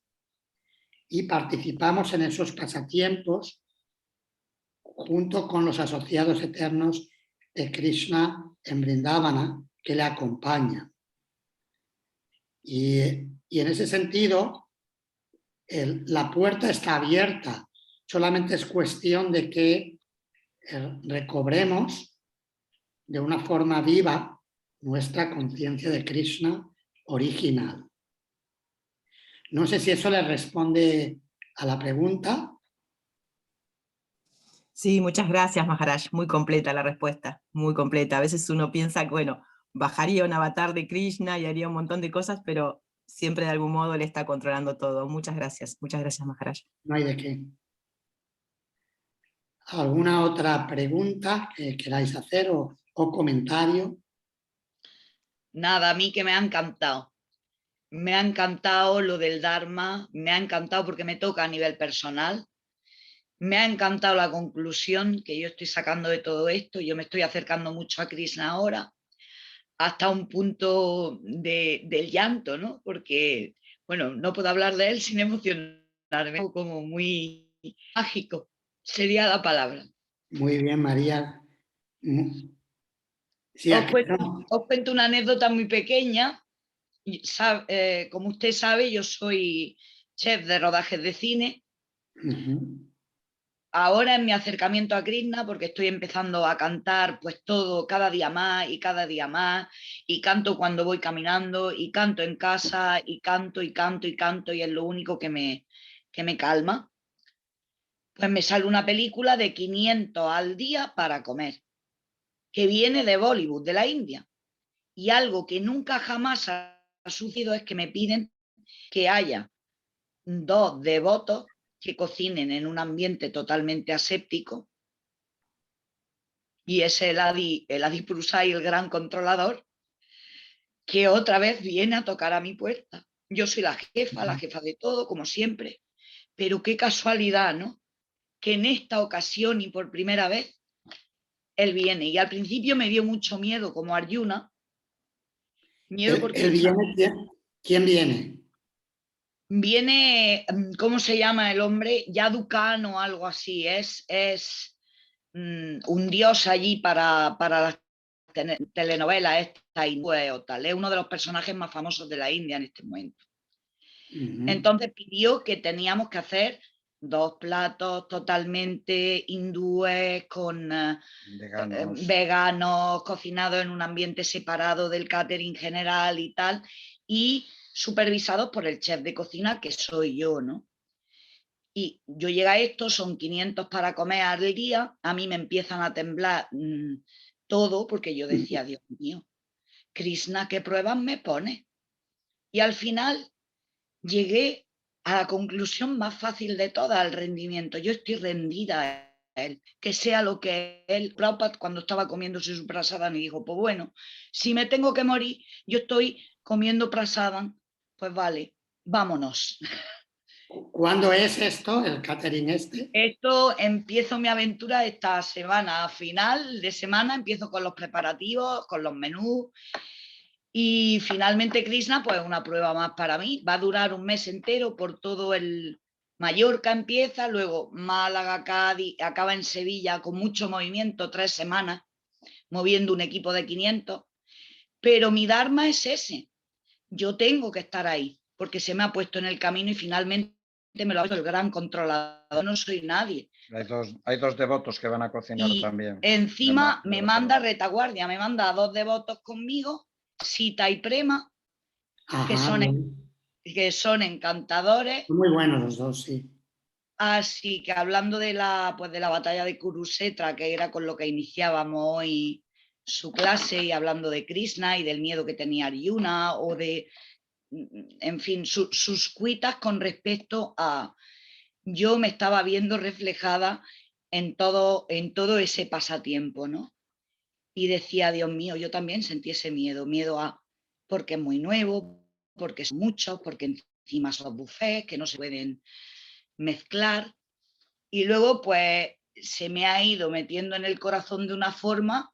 y participamos en esos pasatiempos junto con los asociados eternos de Krishna en Vrindavana que le acompañan. Y en ese sentido, la puerta está abierta, solamente es cuestión de que recobremos de una forma viva nuestra conciencia de Krishna original. No sé si eso le responde a la pregunta. Sí, muchas gracias, Maharaj. Muy completa la respuesta, muy completa. A veces uno piensa que, bueno, bajaría un avatar de Krishna y haría un montón de cosas, pero siempre de algún modo él está controlando todo. Muchas gracias, Maharaj. No hay de qué. ¿Alguna otra pregunta que queráis hacer o comentario? Nada, a mí que me ha encantado. Me ha encantado lo del Dharma, me ha encantado porque me toca a nivel personal. Me ha encantado la conclusión que yo estoy sacando de todo esto. Yo me estoy acercando mucho a Krishna ahora, hasta un punto del llanto, ¿no? Porque, bueno, no puedo hablar de él sin emocionarme, como muy mágico, sería la palabra. Muy bien, María. Sí, Os cuento una anécdota muy pequeña. Como usted sabe, yo soy chef de rodajes de cine. Ahora en mi acercamiento a Krishna, porque estoy empezando a cantar pues todo, cada día más y cada día más, y canto cuando voy caminando, y canto en casa, y canto, y canto, y canto, y es lo único que me calma. Pues me sale una película de 500 al día para comer, que viene de Bollywood, de la India. Y algo que nunca jamás ha sucedido es que me piden que haya 2 devotos que cocinen en un ambiente totalmente aséptico, y es el Adi Prusai, el gran controlador, que otra vez viene a tocar a mi puerta. Yo soy la jefa de todo, como siempre, pero qué casualidad, ¿no? Que en esta ocasión y por primera vez él viene. Y al principio me dio mucho miedo como Arjuna, Miedo porque Él viene, ¿quién viene? viene, ¿cómo se llama el hombre? Yadukan o algo así. Es un dios allí para las telenovelas esta hindúes o tal. Es uno de los personajes más famosos de la India en este momento. Entonces pidió que teníamos que hacer 2 platos totalmente hindúes con veganos, cocinados en un ambiente separado del catering general y tal, y supervisados por el chef de cocina, que soy yo, ¿no? Y yo llego a esto, son 500 para comer al día, a mí me empiezan a temblar todo, porque yo decía, Dios mío, Krishna, ¿qué pruebas me pone? Y al final llegué a la conclusión más fácil de todas, al rendimiento. Yo estoy rendida a él, que sea lo que él. Prabhupada, cuando estaba comiéndose su prasadam, me dijo, pues bueno, si me tengo que morir, yo estoy comiendo prasadam, pues vale, vámonos. ¿Cuándo es esto, el catering este? Esto, empiezo mi aventura esta semana, a final de semana, empiezo con los preparativos, con los menús. Y finalmente Krishna, pues una prueba más para mí. Va a durar un mes entero por todo el Mallorca empieza, luego Málaga, Cádiz, acaba en Sevilla con mucho movimiento, 3 semanas, moviendo un equipo de 500. Pero mi dharma es ese. Yo tengo que estar ahí, porque se me ha puesto en el camino y finalmente me lo ha puesto el gran controlador. No soy nadie. Hay dos devotos que van a cocinar Y también. encima me manda retaguardia, me manda a 2 devotos conmigo, Sita y Prema, Ajá, que son encantadores. muy buenos los dos, sí. Así que hablando de la batalla de Kurukshetra, que era con lo que iniciábamos hoy su clase, y hablando de Krishna y del miedo que tenía Arjuna, o de, en fin, sus cuitas con respecto a... Yo me estaba viendo reflejada en todo ese pasatiempo, ¿no? Y decía, Dios mío, yo también sentí ese miedo a, porque es muy nuevo, porque son muchos, porque encima son buffets que no se pueden mezclar. Y luego pues se me ha ido metiendo en el corazón de una forma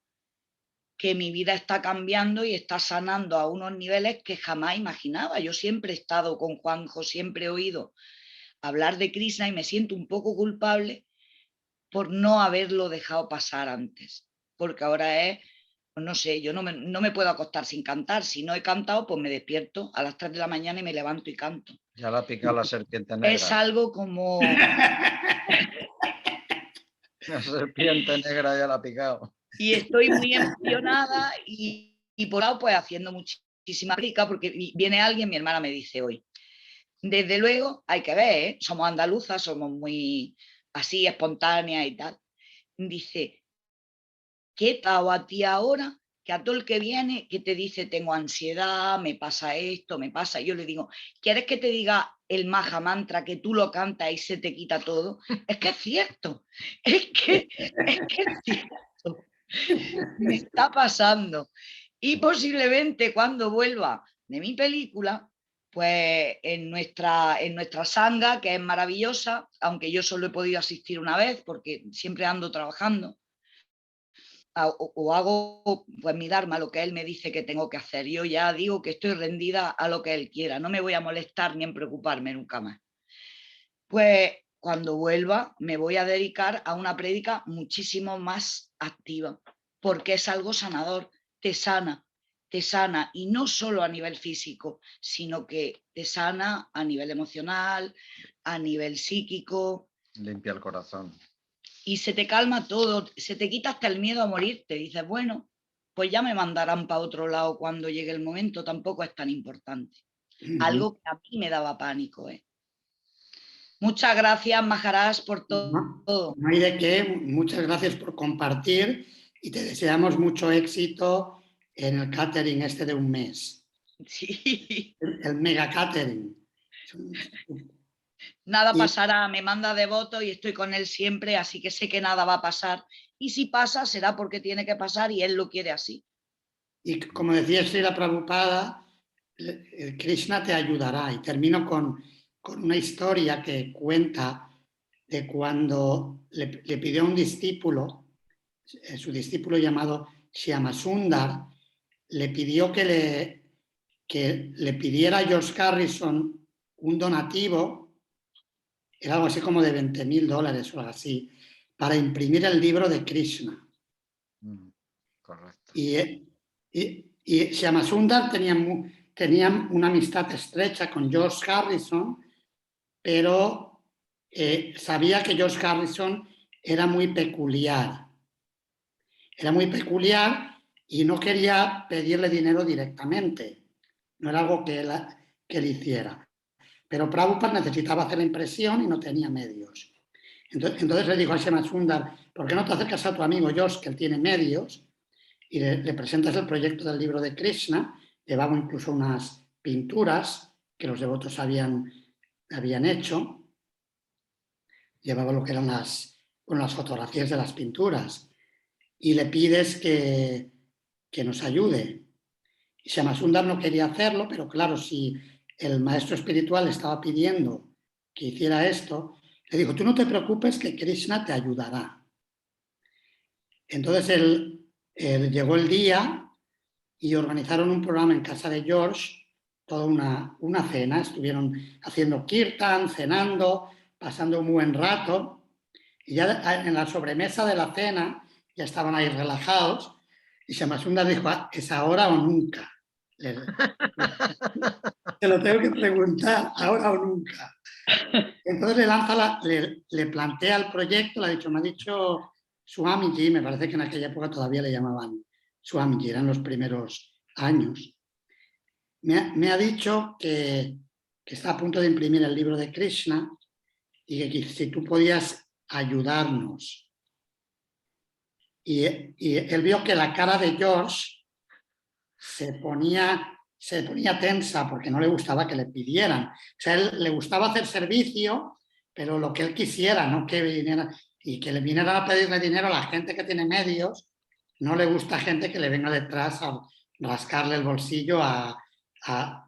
que mi vida está cambiando y está sanando a unos niveles que jamás imaginaba. Yo siempre he estado con Juanjo, siempre he oído hablar de Krishna y me siento un poco culpable por no haberlo dejado pasar antes, porque ahora es, pues no sé, yo no me puedo acostar sin cantar. Si no he cantado, pues me despierto a las 3 de la mañana y me levanto y canto. Ya la pica la serpiente negra. Es algo como... La serpiente negra ya la ha picado. Y estoy muy emocionada y por lado pues haciendo muchísima rica, porque viene alguien, mi hermana me dice hoy, desde luego hay que ver, ¿eh? Somos andaluzas, somos muy así espontáneas y tal. Dice, ¿qué tal a ti ahora? Que a todo el que viene, que te dice, tengo ansiedad, me pasa esto, me pasa. Yo le digo, ¿quieres que te diga el Maha Mantra, que tú lo cantas y se te quita todo? Es que es cierto, es que es cierto. Me está pasando. Y posiblemente cuando vuelva de mi película, pues en nuestra sanga, que es maravillosa, aunque yo solo he podido asistir una vez porque siempre ando trabajando, o hago pues mi dharma, lo que él me dice que tengo que hacer. Yo ya digo que estoy rendida a lo que él quiera, no me voy a molestar ni en preocuparme nunca más. Pues cuando vuelva me voy a dedicar a una prédica muchísimo más activa, porque es algo sanador, te sana, y no solo a nivel físico, sino que te sana a nivel emocional, a nivel psíquico. Limpia el corazón. Y se te calma todo, se te quita hasta el miedo a morir, te dices, bueno, pues ya me mandarán para otro lado cuando llegue el momento, tampoco es tan importante. Algo que a mí me daba pánico, ¿eh? Muchas gracias, Maharaj, por todo. No hay de qué. Muchas gracias por compartir y te deseamos mucho éxito en el catering este de un mes. Sí. El mega catering. Nada pasará, me manda devoto y estoy con él siempre, así que sé que nada va a pasar. Y si pasa, será porque tiene que pasar y él lo quiere así. Y como decía Srila Prabhupada, Krishna te ayudará. Y termino con una historia que cuenta de cuando le pidió a un discípulo, su discípulo llamado Shyamasundar, le pidió que que le pidiera a George Harrison un donativo, era algo así como de $20.000 o algo así, para imprimir el libro de Krishna. Correcto. Y Shyamasundar tenía una amistad estrecha con George Harrison, pero sabía que George Harrison era muy peculiar. Era muy peculiar y no quería pedirle dinero directamente. No era algo que él hiciera. Pero Prabhupada necesitaba hacer la impresión y no tenía medios. Entonces le dijo a Shyamasundar, ¿por qué no te acercas a tu amigo George, que él tiene medios, y le presentas el proyecto del libro de Krishna? Llevaba incluso unas pinturas que los devotos habían hecho. Llevaba lo que eran las fotografías de las pinturas. Y le pides que nos ayude. Y Shyamasundar no quería hacerlo, pero claro, si el maestro espiritual le estaba pidiendo que hiciera esto, le dijo, tú no te preocupes que Krishna te ayudará. Entonces llegó el día y organizaron un programa en casa de George, toda una cena. Estuvieron haciendo kirtan, cenando, pasando un buen rato. Y ya en la sobremesa de la cena ya estaban ahí relajados y Shyamasundar dijo, ¿es ahora o nunca? Te lo tengo que preguntar, ahora o nunca. Entonces le plantea el proyecto, le ha dicho, me ha dicho Swamiji, me parece que en aquella época todavía le llamaban Swamiji, eran los primeros años. Me ha dicho que está a punto de imprimir el libro de Krishna y que si tú podías ayudarnos. Y él vio que la cara de George se ponía tensa porque no le gustaba que le pidieran. O sea, él le gustaba hacer servicio, pero lo que él quisiera, no que viniera, y que le viniera a pedirle dinero a la gente que tiene medios. No le gusta gente que le venga detrás a rascarle el bolsillo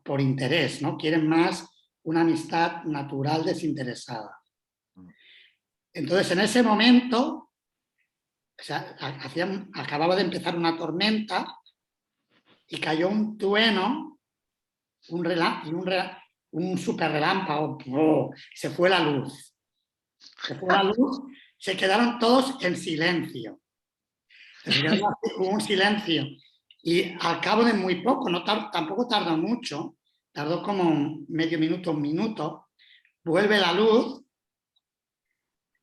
por interés, ¿no? Quieren más una amistad natural, desinteresada. Entonces, en ese momento, o sea, acababa de empezar una tormenta y cayó un trueno, un super relámpago, ¡oh! Se fue la luz. Se quedaron todos en silencio. Hubo un silencio. Y al cabo de muy poco, tampoco tardó mucho, tardó como medio minuto, un minuto, vuelve la luz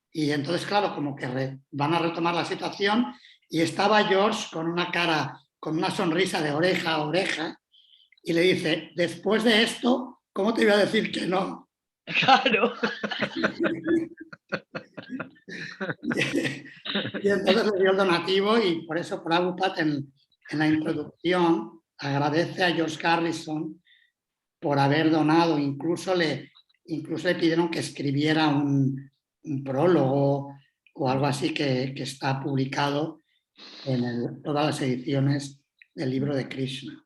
y entonces, claro, como que van a retomar la situación y estaba George con una cara, con una sonrisa de oreja a oreja y le dice, después de esto, ¿cómo te iba a decir que no? Claro. Y entonces le dio el donativo y por eso Prabhupada en la introducción agradece a George Harrison por haber donado, incluso le pidieron que escribiera un prólogo o algo así que está publicado en todas las ediciones del libro de Krishna.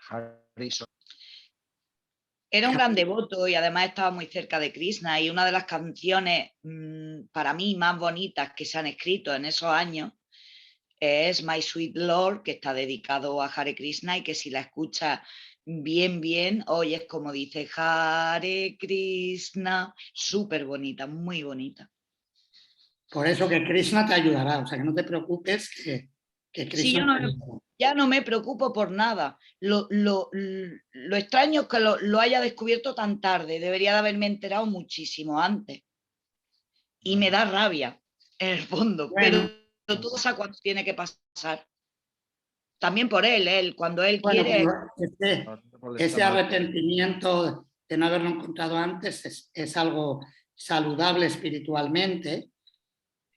Harrison. Era un gran devoto y además estaba muy cerca de Krishna, y una de las canciones para mí más bonitas que se han escrito en esos años es My Sweet Lord, que está dedicado a Hare Krishna y que si la escuchas bien, oyes como dice Hare Krishna, súper bonita, muy bonita. Por eso que Krishna te ayudará, o sea que no te preocupes que Krishna Sí, yo te ayudará. ya no me preocupo por nada. Lo extraño es que lo haya descubierto tan tarde. Debería de haberme enterado muchísimo antes. Y me da rabia, en el fondo. Bueno, pero todo sabe cuándo tiene que pasar. También por él, cuando él bueno, quiere. ese arrepentimiento de no haberlo encontrado antes es algo saludable espiritualmente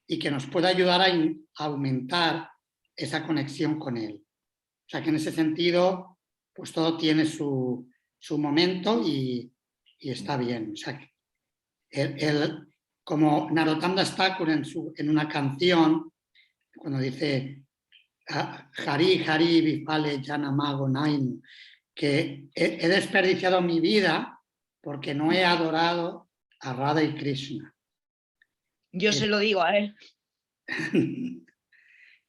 y que nos puede ayudar a aumentar esa conexión con él. O sea que en ese sentido, pues todo tiene su momento y está bien. O sea, como Narottam Das Thakur en una canción, cuando dice Hari, Hari, Vipale, Yanamago, Nainu, que he desperdiciado mi vida porque no he adorado a Radha y Krishna. Yo se lo digo a él.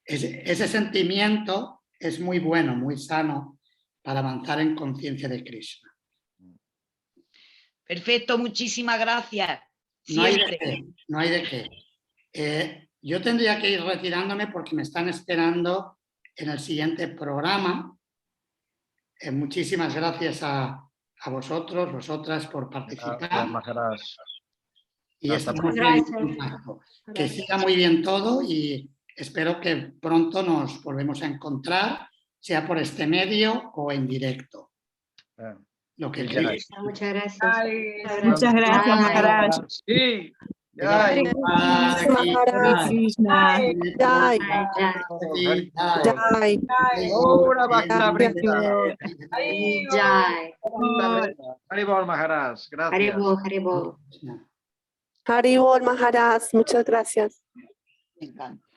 Ese sentimiento es muy bueno, muy sano para avanzar en conciencia de Krishna. Perfecto, muchísimas gracias. No hay de Siempre. qué, no hay de qué. Yo tendría que ir retirándome porque me están esperando en el siguiente programa. Muchísimas gracias a vosotros, vosotras por participar. Gracias, Maharaj. Y Hasta estamos pronto. en contacto. Que siga muy bien todo y espero que pronto nos volvemos a encontrar, sea por este medio o en directo. Bien. Lo que Y queráis. Muchas gracias. Muchas gracias, Bye. Maharaj. Sí. Jai, Hare Jai, Krishna. Jai, Jai. Jai, Jai. Ahora basta brindar. Jai. Haribol, Maharaj. Gracias. Haribol, Haribol. Haribol Maharaj, muchas gracias. Me encanta.